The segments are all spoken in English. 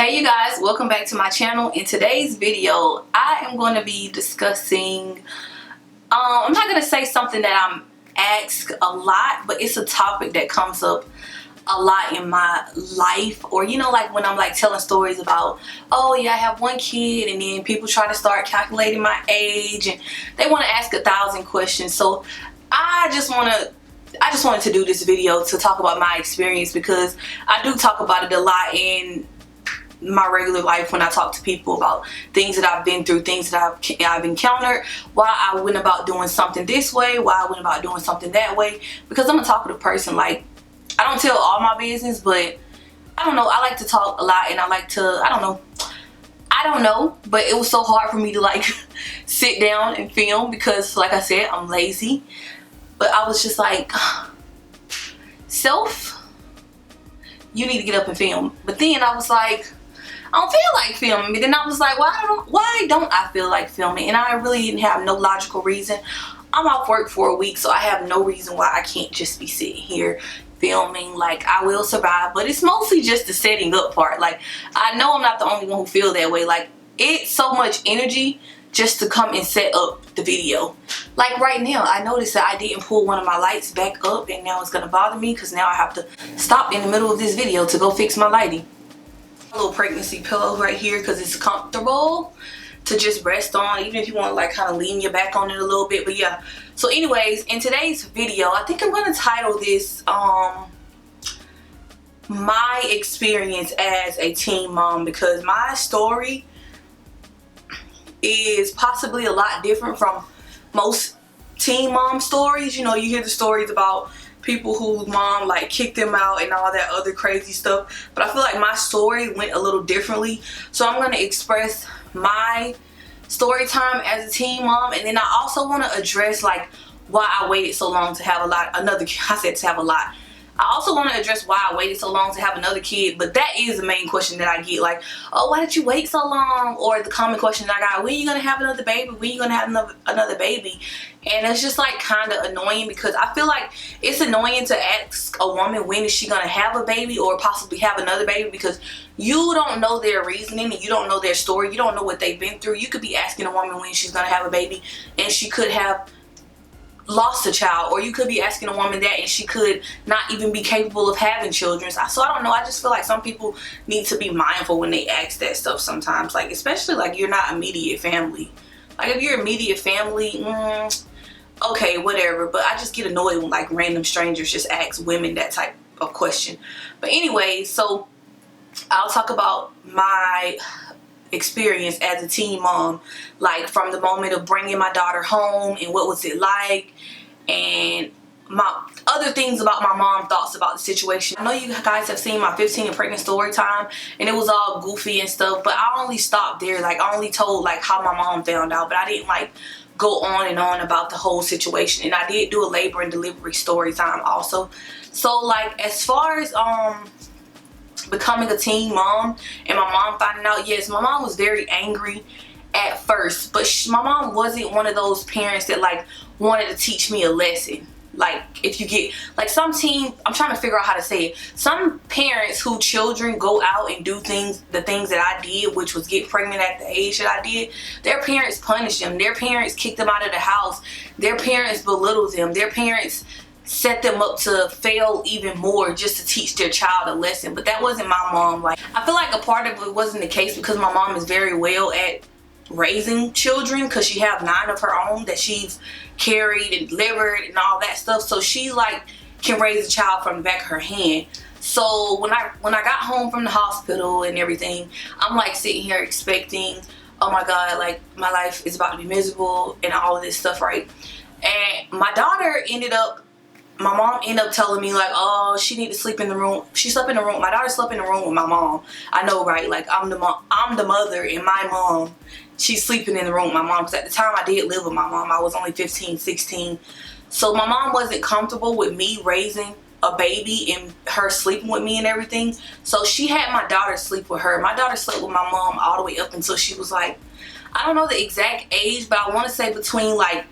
Hey you guys, welcome back to my channel. In today's video I am going to be discussing I'm not going to say something that I'm asked a lot, but it's a topic that comes up a lot in my life. Or you know, like when I'm like telling stories about, oh yeah, I have one kid, and then people try to start calculating my age and they want to ask 1,000 questions. So I just wanted to do this video to talk about my experience, because I do talk about it a lot in my regular life when I talk to people about things that I've been through, things that I've encountered, why I went about doing something this way, why I went about doing something that way, because I'm a talkative person. Like, I don't tell all my business, but I don't know, I like to talk a lot, and I like to, I don't know, but it was so hard for me to like sit down and film because, like I said, I'm lazy. But I was just like, you need to get up and film. But then I was like, I don't feel like filming. But then I was like, why don't I feel like filming? And I really didn't have no logical reason. I'm off work for a week, so I have no reason why I can't just be sitting here filming. Like, I will survive, but it's mostly just the setting up part. Like, I know I'm not the only one who feel that way. Like, it's so much energy just to come and set up the video. Like right now, I noticed that I didn't pull one of my lights back up, and now it's gonna bother me because now I have to stop in the middle of this video to go fix my lighting. A little pregnancy pillow right here because it's comfortable to just rest on, even if you want to like kind of lean your back on it a little bit. But yeah, so anyways, in today's video, I think I'm gonna title this my experience as a teen mom, because my story is possibly a lot different from most teen mom stories. You know, you hear the stories about people whose mom like kicked them out and all that other crazy stuff, but I feel like my story went a little differently. So I'm going to express my story time as a teen mom, and then I also want to address like why I waited so long to have I also want to address why I waited so long to have another kid. But that is the main question that I get, like, oh, why did you wait so long? Or the common question I got, when are you gonna have another baby? When are you gonna have another baby? And it's just like kind of annoying, because I feel like it's annoying to ask a woman when is she gonna have a baby or possibly have another baby, because you don't know their reasoning and you don't know their story. You don't know what they've been through. You could be asking a woman when she's gonna have a baby and she could have lost a child, or you could be asking a woman that and she could not even be capable of having children. So I don't know, I just feel like some people need to be mindful when they ask that stuff sometimes, like especially like you're not immediate family. Like if you're immediate family, okay, whatever, but I just get annoyed when like random strangers just ask women that type of question. But anyway, so I'll talk about my experience as a teen mom, like from the moment of bringing my daughter home and what was it like, and my other things about my mom thoughts about the situation. I know you guys have seen my 15 and pregnant story time, and it was all goofy and stuff, but I only stopped there. Like, I only told like how my mom found out, but I didn't like go on and on about the whole situation. And I did do a labor and delivery story time also. So like as far as becoming a teen mom and my mom finding out, yes, my mom was very angry at first, but my mom wasn't one of those parents that like wanted to teach me a lesson. Like, if you get like some teen, I'm trying to figure out how to say it, some parents who children go out and do the things that I did, which was get pregnant at the age that I did, their parents punish them, their parents kick them out of the house, their parents belittle them, their parents set them up to fail even more just to teach their child a lesson. But that wasn't my mom. Like, I feel like a part of it wasn't the case, because my mom is very well at raising children, because she have 9 of her own that she's carried and delivered and all that stuff. So she like can raise a child from the back of her hand. So when I got home from the hospital and everything, I'm like sitting here expecting, oh my God, like my life is about to be miserable and all of this stuff, right? And my mom ended up telling me like, oh, she need to sleep in the room. She slept in the room. My daughter slept in the room with my mom. I know, right? Like, I'm the mother, and my mom, she's sleeping in the room with my mom. Because at the time I did live with my mom, I was only 15, 16. So my mom wasn't comfortable with me raising a baby and her sleeping with me and everything. So she had my daughter sleep with her. My daughter slept with my mom all the way up until she was like, I don't know the exact age, but I want to say between like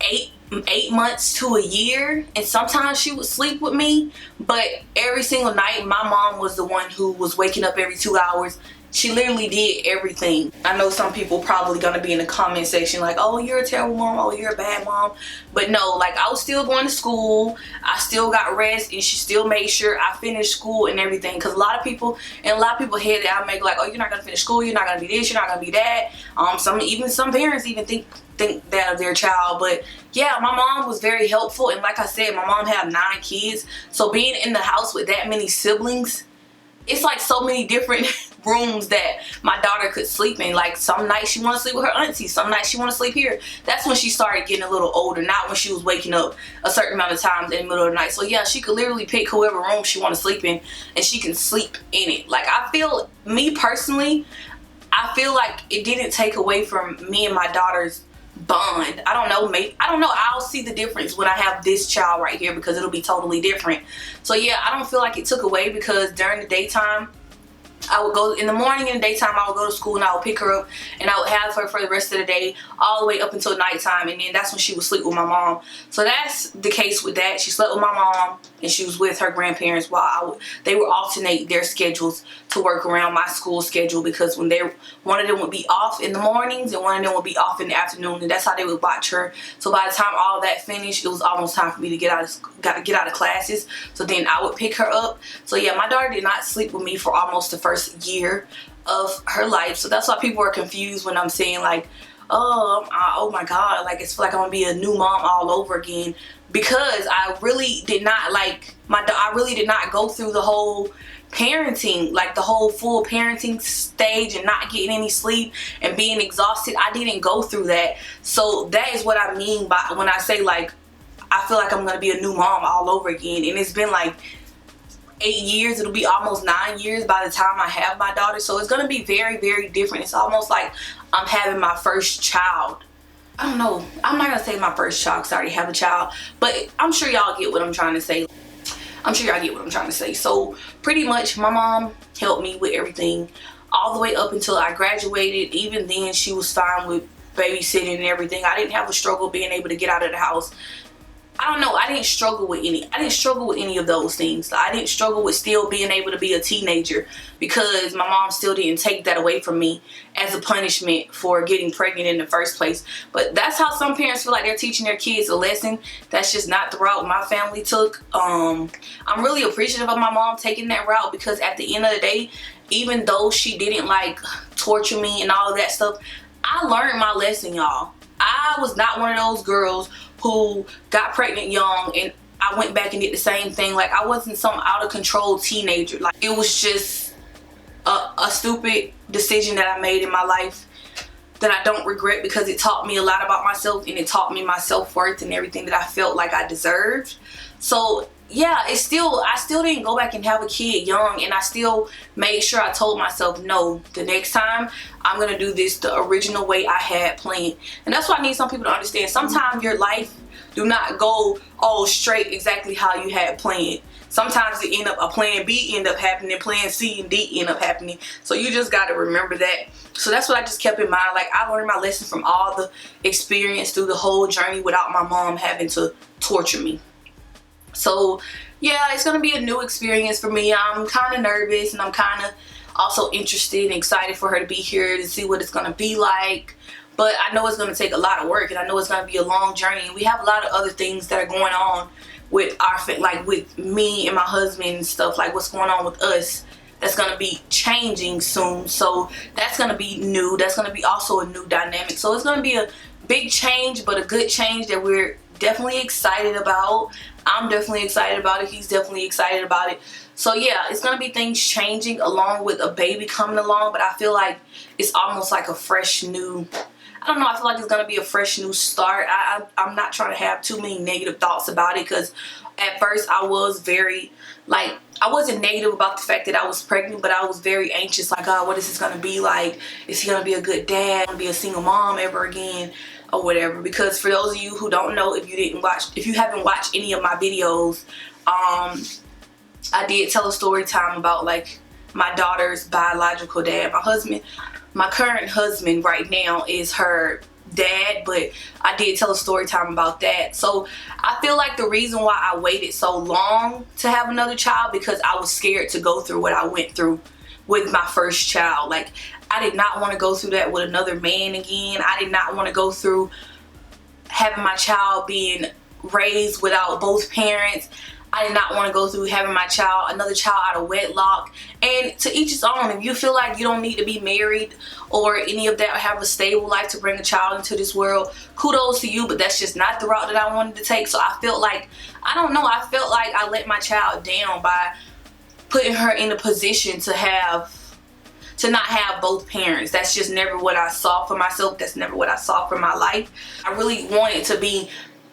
8 8 months to a year, and sometimes she would sleep with me, but every single night my mom was the one who was waking up every 2 hours. She literally did everything. I know some people probably gonna be in the comment section like, oh, you're a terrible mom, oh, you're a bad mom. But no, like, I was still going to school, I still got rest, and she still made sure I finished school and everything. Because a lot of people head that I make like, oh, you're not gonna finish school, you're not gonna be this, you're not gonna be that. Some parents even think that of their child. But yeah, my mom was very helpful, and like I said, my mom had 9 kids, so being in the house with that many siblings, it's like so many different rooms that my daughter could sleep in. Like, some nights she want to sleep with her auntie, some nights she want to sleep here. That's when she started getting a little older, not when she was waking up a certain amount of times in the middle of the night. So yeah, she could literally pick whoever room she want to sleep in, and she can sleep in it. Like, me personally, I feel like it didn't take away from me and my daughter's bond. I don't know, I'll see the difference when I have this child right here, because it'll be totally different. So yeah, I don't feel like it took away, because during the daytime I would go, in the morning and the daytime I would go to school, and I would pick her up and I would have her for the rest of the day, all the way up until nighttime, and then that's when she would sleep with my mom. So that's the case with that. She slept with my mom and she was with her grandparents while they would alternate their schedules to work around my school schedule, because when one of them would be off in the mornings and one of them would be off in the afternoon, and that's how they would watch her. So by the time all of that finished, it was almost time for me to get out of classes. So then I would pick her up. So yeah, my daughter did not sleep with me for almost the first year of her life. So that's why people are confused when I'm saying like, oh my god, like, it's like I'm gonna be a new mom all over again, because I really did not, like, I really did not go through the whole parenting, like the whole full parenting stage, and not getting any sleep and being exhausted. I didn't go through that. So that is what I mean by when I say, like, I feel like I'm gonna be a new mom all over again. And it's been like 8 years, it'll be almost 9 years by the time I have my daughter. So it's gonna be very, very different. It's almost like I'm having my first child. I don't know, I'm not gonna say my first child because I already have a child, but I'm sure y'all get what I'm trying to say. So pretty much my mom helped me with everything all the way up until I graduated. Even then, she was fine with babysitting and everything. I didn't have a struggle being able to get out of the house. I don't know, I didn't struggle with any of those things. I didn't struggle with still being able to be a teenager, because my mom still didn't take that away from me as a punishment for getting pregnant in the first place. But that's how some parents feel like they're teaching their kids a lesson. That's just not the route my family took. I'm really appreciative of my mom taking that route, because at the end of the day, even though she didn't like torture me and all of that stuff, I learned my lesson, y'all. I was not one of those girls who got pregnant young and I went back and did the same thing. Like, I wasn't some out of control teenager. Like, it was just a stupid decision that I made in my life that I don't regret, because it taught me a lot about myself, and it taught me my self-worth and everything that I felt like I deserved. So yeah, I still didn't go back and have a kid young, and I still made sure I told myself, no, the next time I'm gonna do this the original way I had planned. And that's why I need some people to understand. Sometimes your life do not go all straight exactly how you had planned. Sometimes it end up, a plan B end up happening, plan C and D end up happening. So you just got to remember that. So that's what I just kept in mind. Like, I learned my lesson from all the experience through the whole journey without my mom having to torture me. So yeah, it's gonna be a new experience for me. I'm kind of nervous, and I'm kind of also interested and excited for her to be here to see what it's gonna be like. But I know it's gonna take a lot of work, and I know it's gonna be a long journey, and we have a lot of other things that are going on with with me and my husband and stuff, like what's going on with us, that's gonna be changing soon. So that's gonna be new. That's gonna be also a new dynamic. So it's gonna be a big change, but a good change that we're definitely excited about. I'm definitely excited about it. He's definitely excited about it. So yeah, it's gonna be things changing along with a baby coming along, but I feel like it's almost like a fresh new, I don't know, I feel like it's gonna be a fresh new start. I'm not trying to have too many negative thoughts about it, because at first I was very, like, I wasn't negative about the fact that I was pregnant, but I was very anxious, like, God, what is this gonna be like? Is he gonna be a good dad? Gonna be a single mom ever again? Or whatever. Because for those of you who don't know, if you haven't watched any of my videos, I did tell a story time about like my daughter's biological dad. My current husband right now is her dad, but I did tell a story time about that. So I feel like the reason why I waited so long to have another child, because I was scared to go through what I went through with my first child. Like, I did not want to go through that with another man again. I did not want to go through having my child being raised without both parents. I did not want to go through having my child, another child out of wedlock. And to each his own. If you feel like you don't need to be married or any of that, or have a stable life to bring a child into this world, kudos to you, but that's just not the route that I wanted to take. So I felt like, I don't know, I felt like I let my child down by putting her in a position to not have both parents. That's just never what I saw for myself. That's never what I saw for my life. I really wanted to be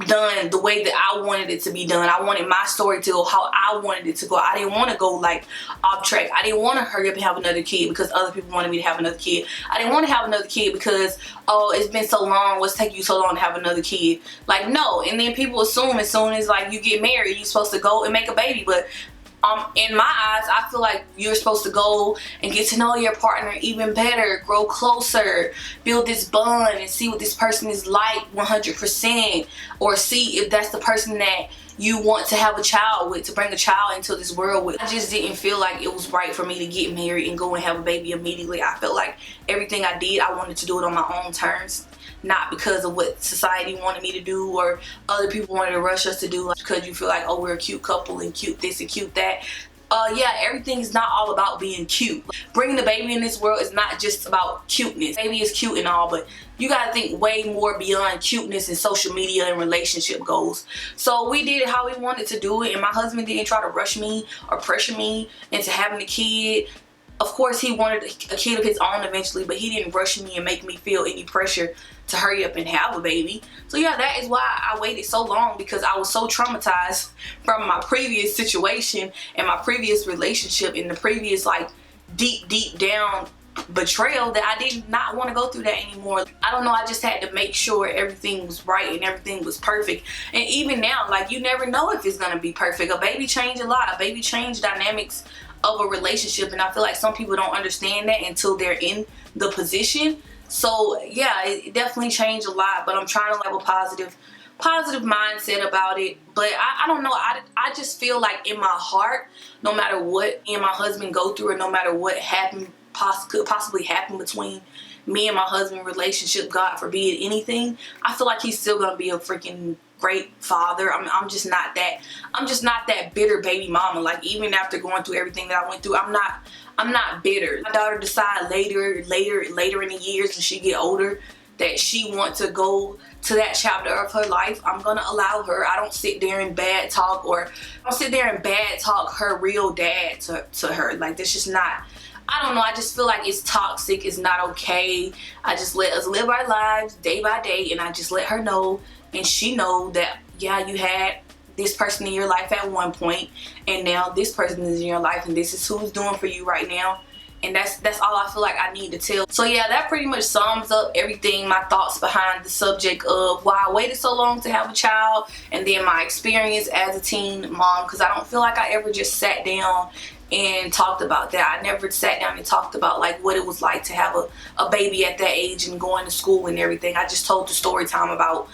done the way that I wanted it to be done. I wanted my story to go how I wanted it to go. I didn't want to go like off track. I didn't want to hurry up and have another kid because other people wanted me to have another kid. I didn't want to have another kid because, oh, it's been so long, what's taking you so long to have another kid? Like, no. And then people assume as soon as like you get married, you're supposed to go and make a baby. But in my eyes, I feel like you're supposed to go and get to know your partner even better, grow closer, build this bond, and see what this person is like 100%, or see if that's the person that you want to have a child with, to bring a child into this world with. I just didn't feel like it was right for me to get married and go and have a baby immediately. I felt like everything I did, I wanted to do it on my own terms, not because of what society wanted me to do or other people wanted to rush us to do, like, because you feel like, oh, we're a cute couple and cute this and cute that. Yeah, everything is not all about being cute. Bringing the baby in this world is not just about cuteness. Baby is cute and all, but you gotta think way more beyond cuteness and social media and relationship goals. So we did it how we wanted to do it, and my husband didn't try to rush me or pressure me into having a kid. Of course, he wanted a kid of his own eventually, but he didn't rush me and make me feel any pressure to hurry up and have a baby. So yeah, that is why I waited so long, because I was so traumatized from my previous situation and my previous relationship and the previous like deep down betrayal, that I did not want to go through that anymore. I don't know, I just had to make sure everything was right and everything was perfect. And even now, like, you never know if it's gonna be perfect. A baby changed a lot. A baby changed dynamics of a relationship, and I feel like some people don't understand that until they're in the position. So yeah, it definitely changed a lot, but I'm trying to have a positive mindset about it. But I don't know, I just feel like in my heart, no matter what me and my husband go through, or no matter what could possibly happen between me and my husband relationship, God forbid anything, I feel like he's still gonna be a freaking great father. I'm just not that bitter baby mama. Like, even after going through everything that I went through, I'm not bitter. My daughter decide later in the years, when she get older, that she wants to go to that chapter of her life, I'm gonna allow her. I don't sit there and bad talk her real dad to her. Like, that's just not, I don't know, I just feel like it's toxic, it's not okay. I just let us live our lives day by day, and I just let her know, and she know that, yeah, you had this person in your life at one point, and now this person is in your life, and this is who's doing for you right now. And that's all I feel like I need to tell. So yeah, that pretty much sums up everything, my thoughts behind the subject of why I waited so long to have a child, and then my experience as a teen mom, because I don't feel like I ever just sat down and talked about that. I never sat down and talked about like what it was like to have a baby at that age and going to school and everything. I just told the story time about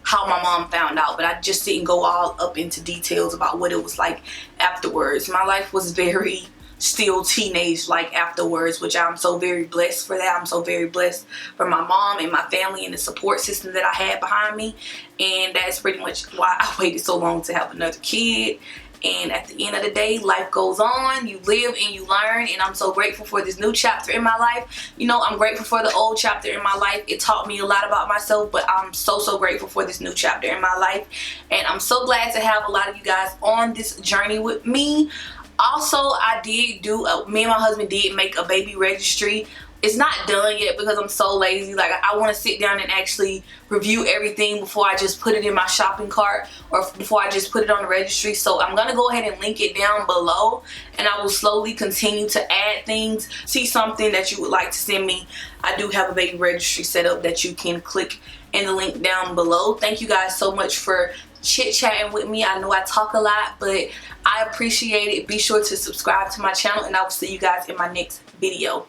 how my mom found out, but I just didn't go all up into details about what it was like afterwards. My life was very still teenage like afterwards, which I'm so very blessed for that. I'm so very blessed for my mom and my family and the support system that I had behind me. And that's pretty much why I waited so long to have another kid. And at the end of the day, life goes on. You live and you learn, and I'm so grateful for this new chapter in my life. You know, I'm grateful for the old chapter in my life. It taught me a lot about myself, but I'm so grateful for this new chapter in my life. And I'm so glad to have a lot of you guys on this journey with me. Also, I did do, me and my husband did make a baby registry. It's not done yet because I'm so lazy. Like, I want to sit down and actually review everything before I just put it in my shopping cart, or before I just put it on the registry. So I'm going to go ahead and link it down below, and I will slowly continue to add things. See something that you would like to send me, I do have a baby registry set up that you can click in the link down below. Thank you guys so much for chit-chatting with me. I know I talk a lot, but I appreciate it. Be sure to subscribe to my channel, and I will see you guys in my next video.